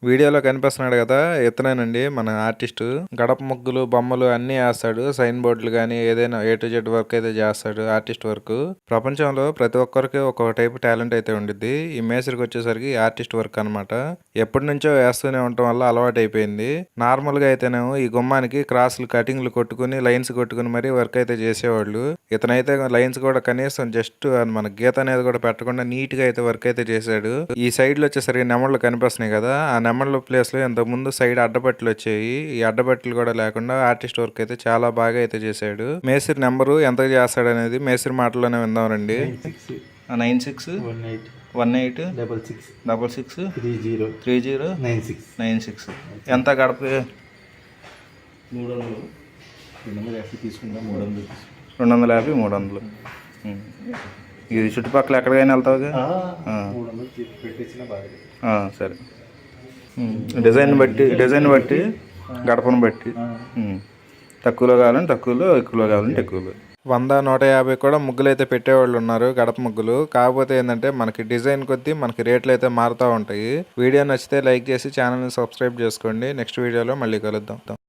వీడియోలో కనిపిస్తున్నాడు కదా, ఇతనేనండి మన ఆర్టిస్టు. గడప ముగ్గులు, బొమ్మలు అన్నీ వేస్తాడు. సైన్ బోర్డులు కానీ ఏదైనా A to Z వర్క్ అయితే చేస్తాడు, ఆర్టిస్ట్ వర్క్. ప్రపంచంలో ప్రతి ఒక్కరికి ఒక టైప్ టాలెంట్ అయితే ఉండిద్ది. ఈ మేస్త్రికి వచ్చేసరికి ఆర్టిస్ట్ వర్క్ అనమాట. ఎప్పటి నుంచో వేస్తూనే ఉండటం వల్ల అలవాటు అయిపోయింది. నార్మల్ గా అయితేనేమో ఈ గుమ్మానికి క్రాస్లు కటింగ్లు కొట్టుకుని లైన్స్ కొట్టుకుని మరీ వర్క్ అయితే చేసేవాళ్ళు. ఇతనైతే లైన్స్ కూడా కనీసం జస్ట్ మన గీత అనేది కూడా పెట్టకుండా నీట్ గా అయితే వర్క్ అయితే చేశాడు. ఈ సైడ్ లో వచ్చేసరికి నెమళ్ళు కనిపిస్తున్నాయి కదా, ఆ నెమళ్ళ ప్లేస్ లో ఇంతకు ముందు సైడ్ అడ్డబట్టలు వచ్చాయి. ఈ అడ్డబట్టలు కూడా లేకుండా ఆర్టిస్ట్ వర్క్ అయితే చాలా బాగా అయితే చేశాడు. మేస్త్రి నెంబరు ఎంత చేస్తాడు అనేది మేస్త్రి మాటల్లోనే విందాం రండి. 96 ఎంత గడప? 250 ఇది చుట్టుపక్కల ఎక్కడికైనా వెళ్తావుగా? సరే. డిజైన్ బట్టి గడపను బట్టి తక్కువలో కావాలంటే తక్కువలో, ఎక్కువలో కావాలంటే ఎక్కువలో. 100-150 కూడా ముగ్గులు అయితే పెట్టేవాళ్ళు ఉన్నారు, గడప ముగ్గులు. కాకపోతే ఏంటంటే మనకి డిజైన్ కొద్దీ మనకి రేట్లు అయితే మారుతూ ఉంటాయి. వీడియో నచ్చితే లైక్ చేసి ఛానల్ని సబ్స్క్రైబ్ చేసుకోండి. నెక్స్ట్ వీడియోలో మళ్ళీ కలుద్దాం.